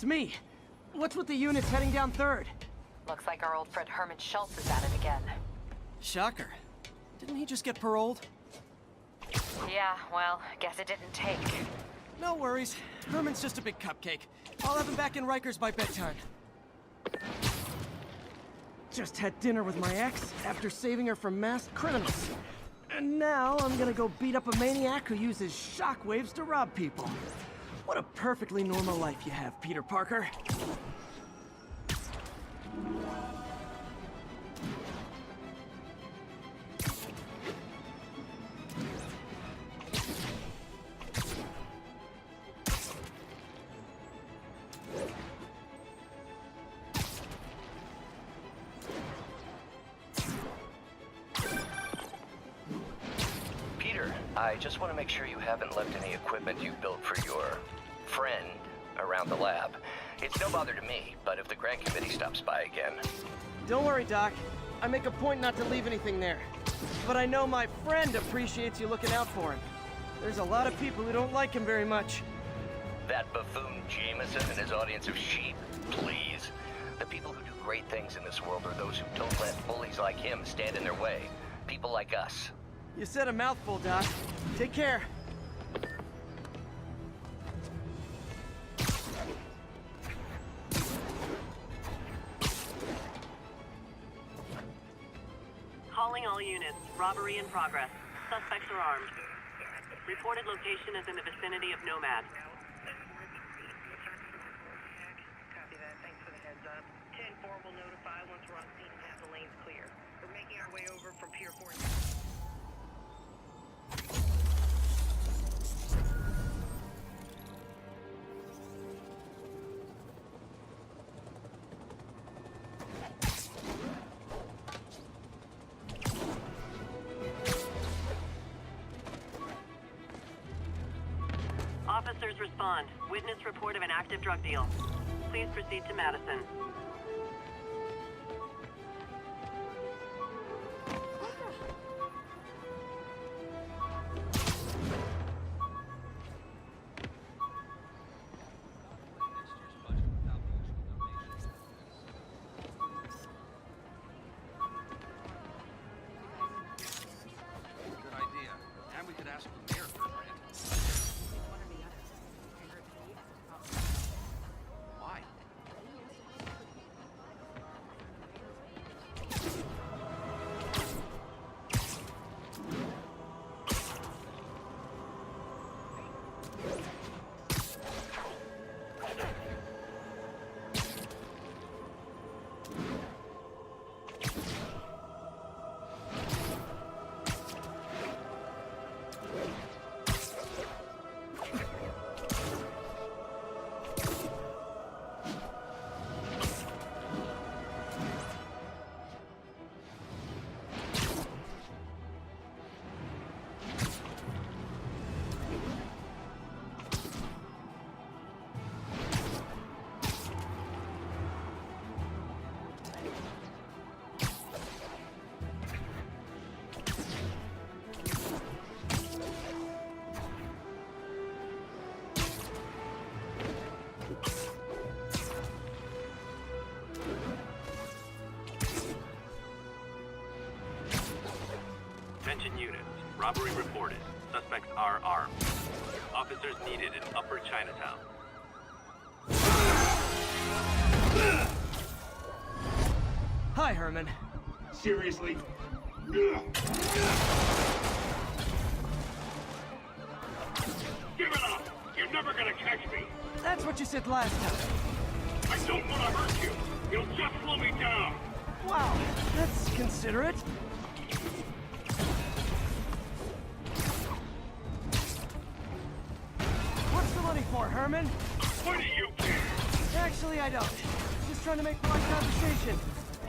It's me. What's with the units heading down 3rd? Looks like our old friend Herman Schultz is at it again. Shocker. Didn't he just get paroled? Yeah, well, guess it didn't take. No worries. Herman's just a big cupcake. I'll have him back in Rikers by bedtime. Just had dinner with my ex after saving her from masked criminals. And now I'm gonna go beat up a maniac who uses shockwaves to rob people. What a perfectly normal life you have, Peter Parker. I just want to make sure you haven't left any equipment you built for your friend around the lab. It's no bother to me, but if the grant committee stops by again... Don't worry, Doc. I make a point not to leave anything there. But I know my friend appreciates you looking out for him. There's a lot of people who don't like him very much. That buffoon Jameson and his audience of sheep? Please. The people who do great things in this world are those who don't let bullies like him stand in their way. People like us. You said a mouthful, Doc. Take care. Calling all units. Robbery in progress. Suspects are armed. Reported location is in the vicinity of Nomad. Copy that. Thanks for the heads up. 10-4 will notify once we're on scene and have the lanes clear. We're making our way over from Pier 4. Officers respond. Witness report of an active drug deal. Please proceed to Madison. Good idea. And we could ask the mayor for a grant. Why? Attention units. Robbery reported. Suspects are armed. Officers needed in Upper Chinatown. Hi, Herman. Seriously? Give it up! You're never gonna catch me! That's what you said last time. I don't want to hurt you! You'll just slow me down! Wow, that's considerate. What's the money for, Herman? What do you care? Actually, I don't. Just trying to make polite conversation.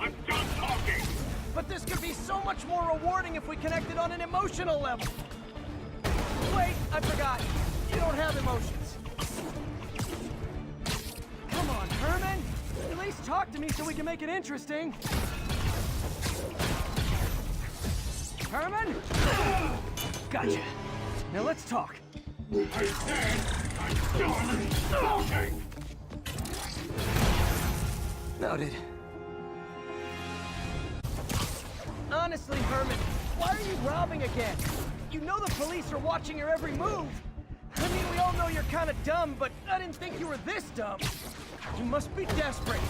I'm done talking! But this could be so much more rewarding if we connected on an emotional level. Wait, I forgot. You don't have emotions. Come on, Herman. At least talk to me so we can make it interesting. Herman? Gotcha. Now let's talk. I said I'm done talking! Noted. Honestly, Herman, why are you robbing again? You know the police are watching your every move. I mean, we all know you're kind of dumb, but I didn't think you were this dumb. You must be desperate,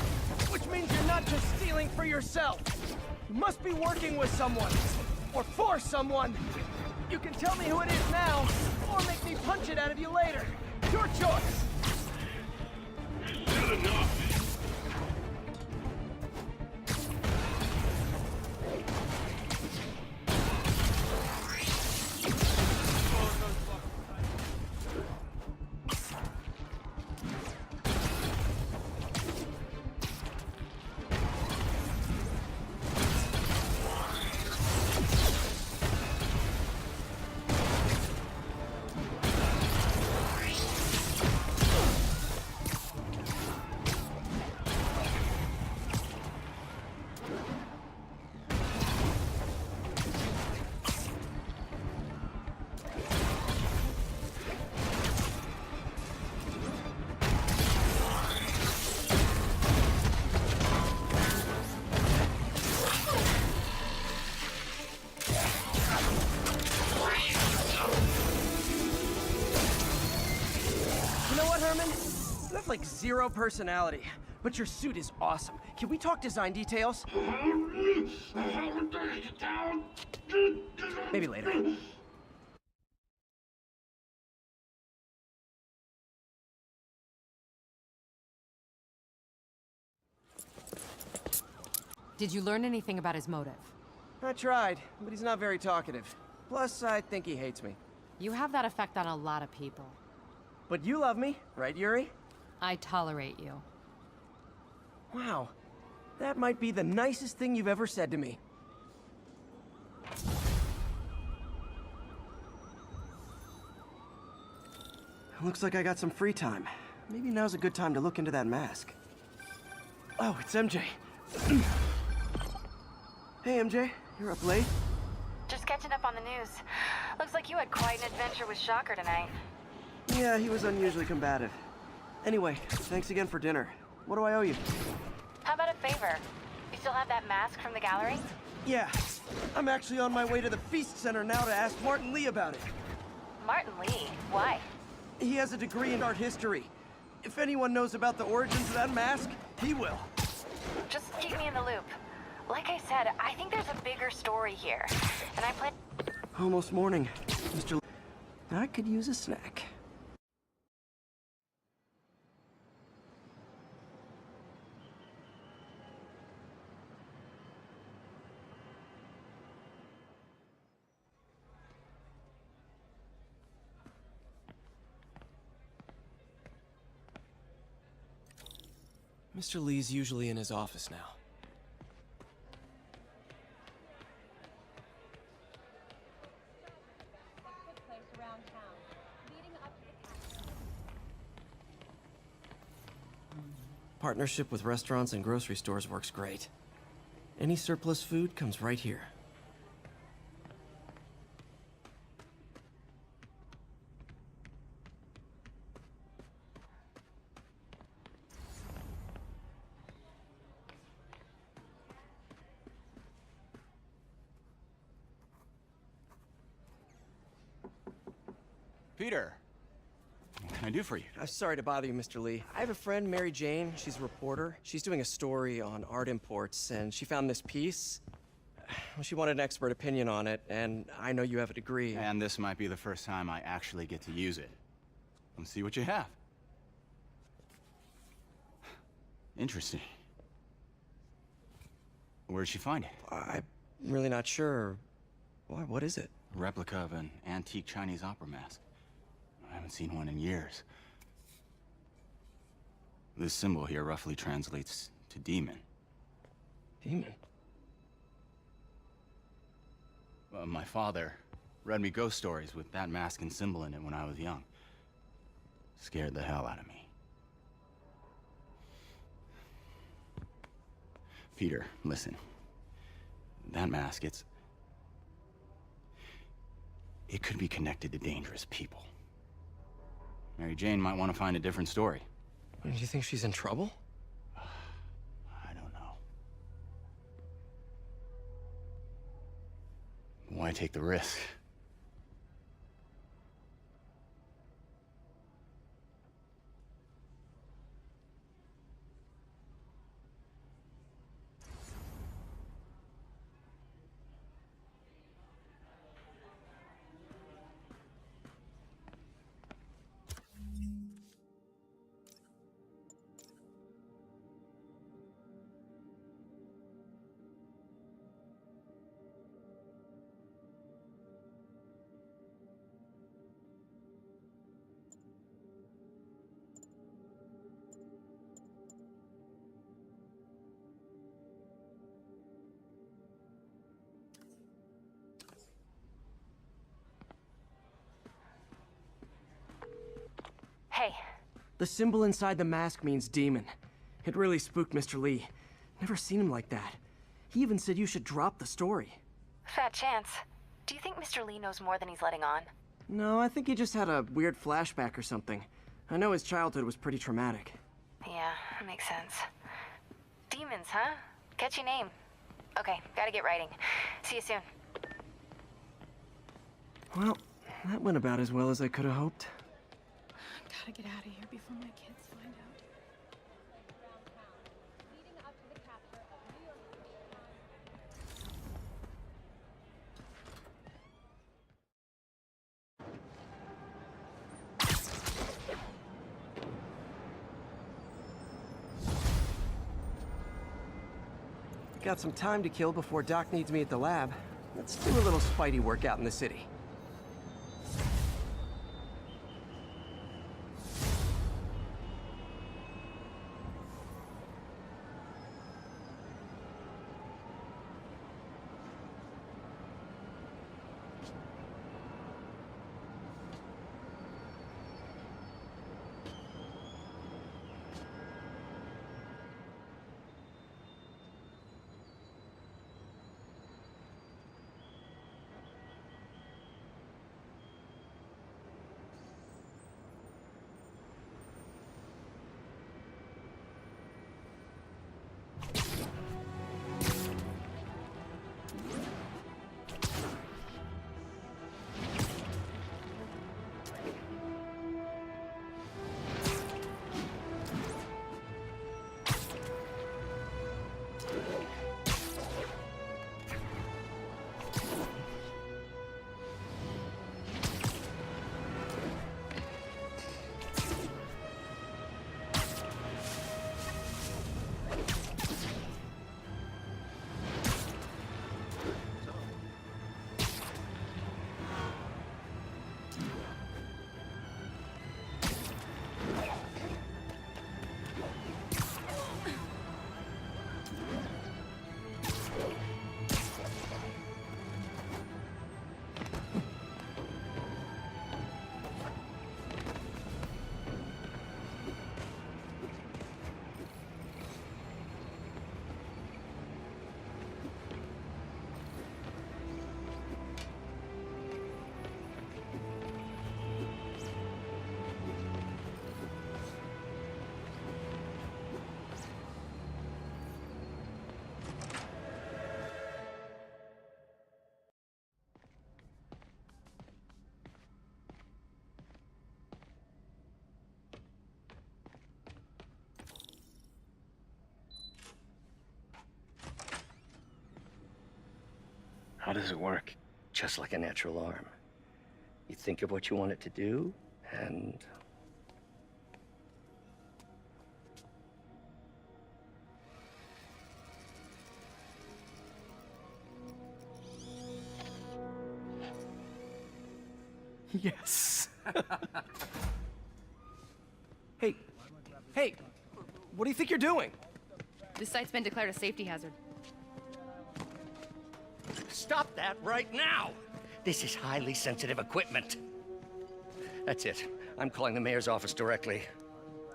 which means you're not just stealing for yourself. You must be working with someone, or for someone. You can tell me who it is now, or make me punch it out of you later. Your choice. Good enough. You have like zero personality, but your suit is awesome. Can we talk design details? Maybe later. Did you learn anything about his motive? I tried, but he's not very talkative. Plus, I think he hates me. You have that effect on a lot of people. But you love me, right, Yuri? I tolerate you. Wow. That might be the nicest thing you've ever said to me. Looks like I got some free time. Maybe now's a good time to look into that mask. Oh, it's MJ. Hey, MJ. You're up late? Just catching up on the news. Looks like you had quite an adventure with Shocker tonight. Yeah, he was unusually combative. Anyway, thanks again for dinner. What do I owe you? How about a favor? You still have that mask from the gallery? Yeah. I'm actually on my way to the Feast Center now to ask Martin Lee about it. Martin Lee? Why? He has a degree in art history. If anyone knows about the origins of that mask, he will. Just keep me in the loop. Like I said, I think there's a bigger story here. And I plan... Almost morning, Mr. I could use a snack. Mr. Lee's usually in his office now. Partnership with restaurants and grocery stores works great. Any surplus food comes right here. Peter, what can I do for you? I'm sorry to bother you, Mr. Lee. I have a friend, Mary Jane. She's a reporter. She's doing a story on art imports, and she found this piece. Well, she wanted an expert opinion on it, and I know you have a degree. And this might be the first time I actually get to use it. Let's see what you have. Interesting. Where'd she find it? I'm really not sure. Why, what is it? A replica of an antique Chinese opera mask. I haven't seen one in years. This symbol here roughly translates to demon. Demon? My father read me ghost stories with that mask and symbol in it when I was young. Scared the hell out of me. Peter, listen. That mask, it could be connected to dangerous people. Mary Jane might want to find a different story. Do you think she's in trouble? why take the risk? Hey, The symbol inside the mask means demon. It really spooked Mr. Lee. Never seen him like that. He even said you should drop the story. fat chance. Do you think Mr. Lee knows more than he's letting on? No, I think he just had a weird flashback or something. I know his childhood was pretty traumatic. Yeah, makes sense. Demons, huh? Catchy name. Okay, gotta get writing. See you soon. Well, that went about as well as I could have hoped. Gotta get out of here before my kids find out. Got some time to kill before Doc needs me at the lab. Let's do a little Spidey workout in the city. How does it work? Just like a natural arm. You think of what you want it to do, and... Yes. Hey, hey, what do you think you're doing? This site's been declared a safety hazard. Stop that right now! This is highly sensitive equipment. That's it. I'm calling the mayor's office directly.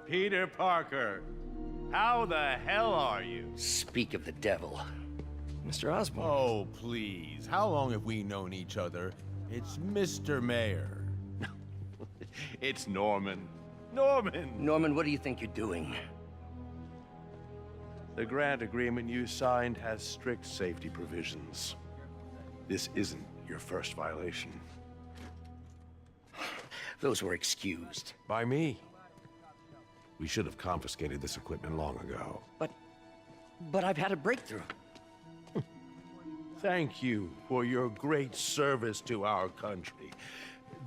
Peter Parker, how the hell are you? Speak of the devil. Mr. Osborn. Oh, please. How long have we known each other? It's Mr. Mayor. It's Norman. Norman! Norman, what do you think you're doing? The grant agreement you signed has strict safety provisions. This isn't your first violation. Those were excused. By me. We should have confiscated this equipment long ago. But I've had a breakthrough. Thank you for your great service to our country.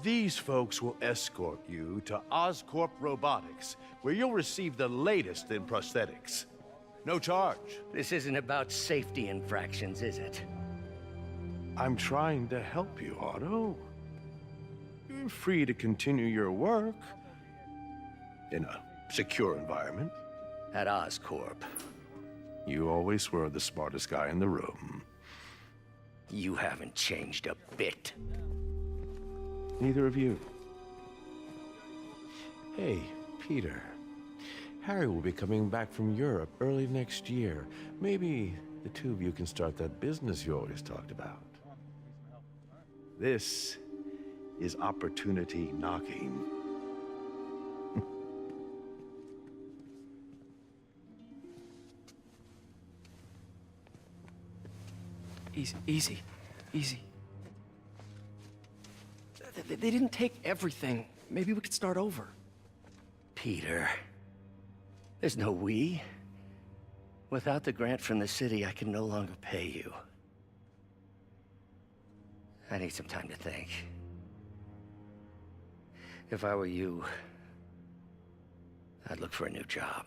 These folks will escort you to Oscorp Robotics, where you'll receive the latest in prosthetics. No charge. This isn't about safety infractions, is it? I'm trying to help you, Otto. You're free to continue your work in a secure environment. At Oscorp. You always were the smartest guy in the room. You haven't changed a bit. Neither of you. Hey, Peter. Harry will be coming back from Europe early next year. Maybe the two of you can start that business you always talked about. This is opportunity knocking. Easy. They didn't take everything. Maybe we could start over. Peter. There's no we. Without the grant from the city, I can no longer pay you. I need some time to think. If I were you, I'd look for a new job.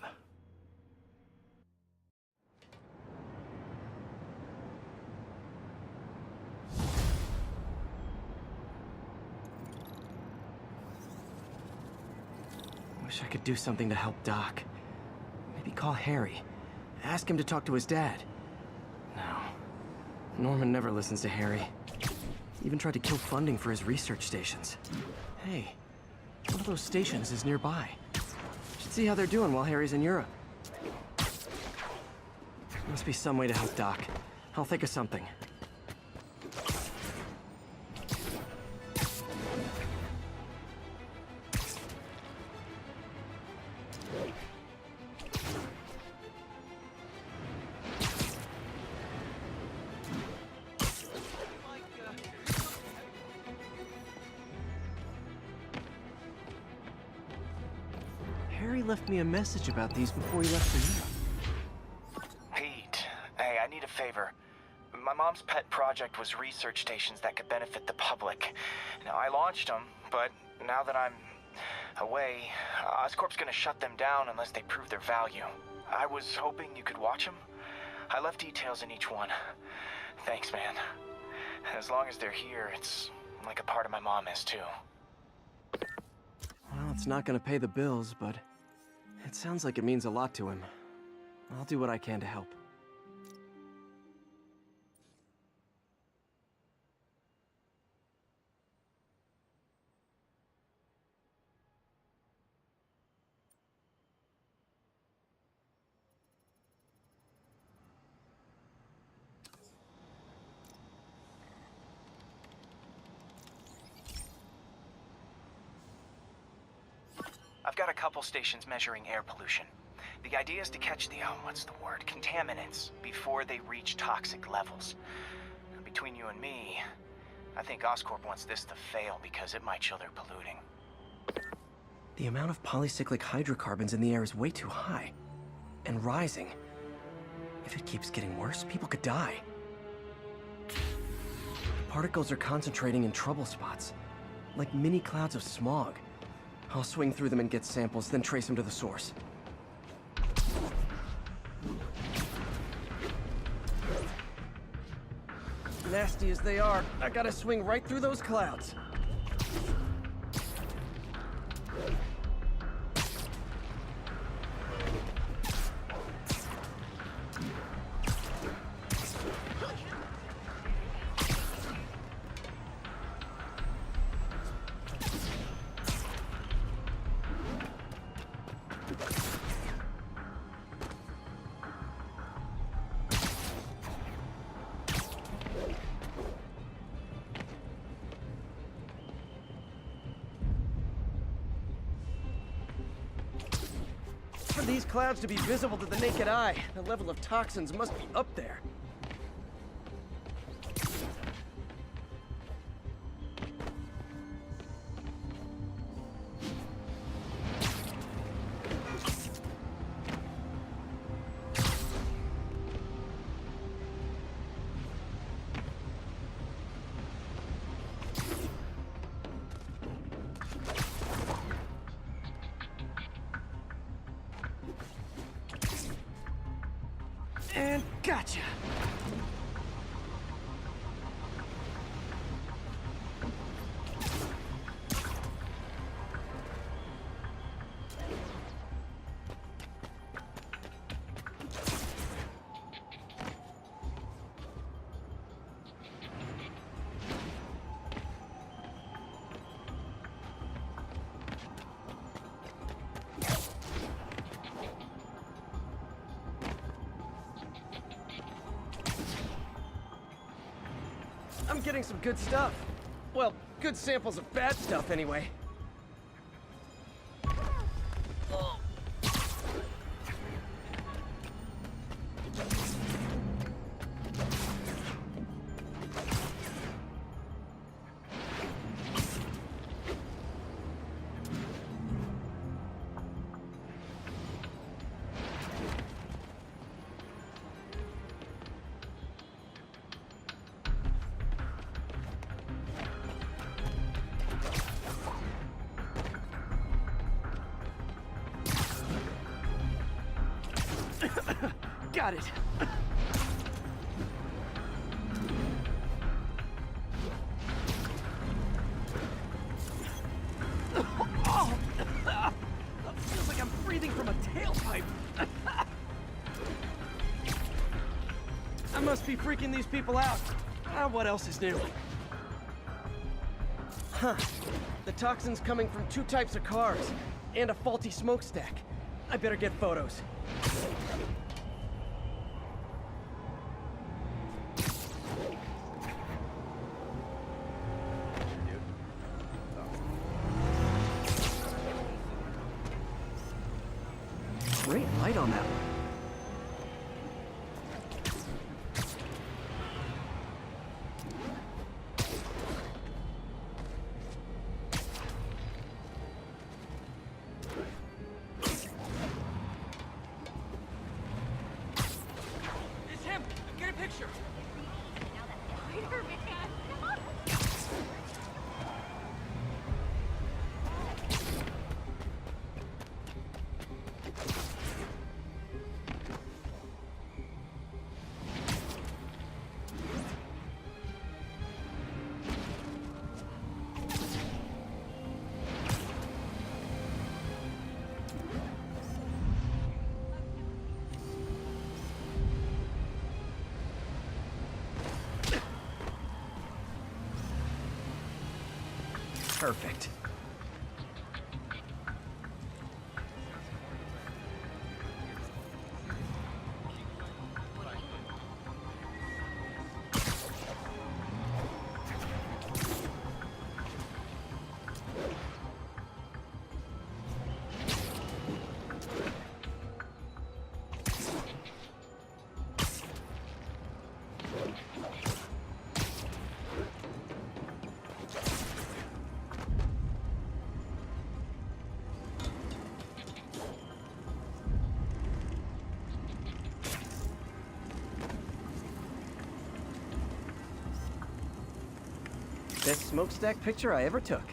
Wish I could do something to help Doc. Maybe call Harry. Ask him to talk to his dad. No. Norman never listens to Harry. Even tried to kill funding for his research stations. Hey, one of those stations is nearby. Should see how they're doing while Harry's in Europe. Must be some way to help Doc. I'll think of something. Harry left me a message about these before he left for Europe. Pete, hey, I need a favor. My mom's pet project was research stations that could benefit the public. Now, I launched them, but now that I'm away, Oscorp's gonna shut them down unless they prove their value. I was hoping you could watch them. I left details in each one. Thanks, man. As long as they're here, it's like a part of my mom is, too. Well, it's not gonna pay the bills, but it sounds like it means a lot to him. I'll do what I can to help. I've got a couple stations measuring air pollution. The idea is to catch the, contaminants before they reach toxic levels. Between you and me, I think Oscorp wants this to fail because it might show they're polluting. The amount of polycyclic hydrocarbons in the air is way too high. And rising. If it keeps getting worse, people could die. The particles are concentrating in trouble spots, like mini clouds of smog. I'll swing through them and get samples, then trace them to the source. Nasty as they are, I gotta swing right through those clouds. For these clouds to be visible to the naked eye, the level of toxins must be up there. Gotcha! I'm getting some good stuff. Well, good samples of bad stuff, anyway. Got it. Oh! Feels like I'm breathing from a tailpipe. I must be freaking these people out. What else is new? Huh. The toxin's coming from 2 types of cars and a faulty smokestack. I better get photos. Great light on that one. It's him! Get a picture! Perfect. Best smokestack picture I ever took.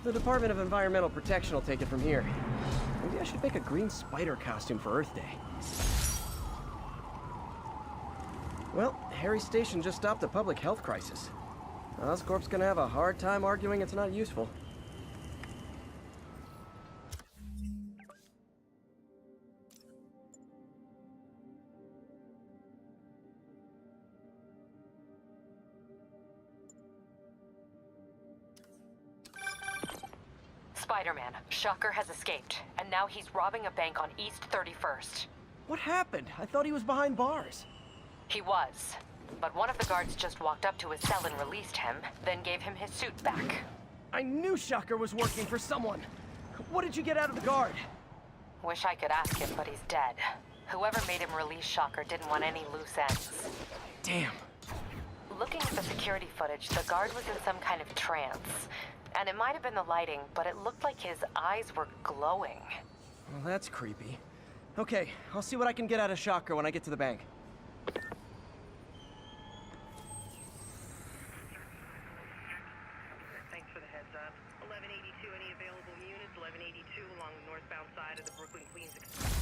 The Department of Environmental Protection will take it from here. Maybe I should make a green spider costume for Earth Day. Well, Harry Station just stopped a public health crisis. Oscorp's gonna have a hard time arguing it's not useful. Spider-Man, Shocker has escaped, and now he's robbing a bank on East 31st. What happened? I thought he was behind bars. He was, but one of the guards just walked up to his cell and released him, then gave him his suit back. I knew Shocker was working for someone. What did you get out of the guard? Wish I could ask him, but he's dead. Whoever made him release Shocker didn't want any loose ends. Damn. Looking at the security footage, the guard was in some kind of trance. And it might have been the lighting, but it looked like his eyes were glowing. Well, that's creepy. Okay, I'll see what I can get out of Shocker when I get to the bank. Thanks for the heads up. 1182, any available units? 1182 along the northbound side of the Brooklyn-Queens Express.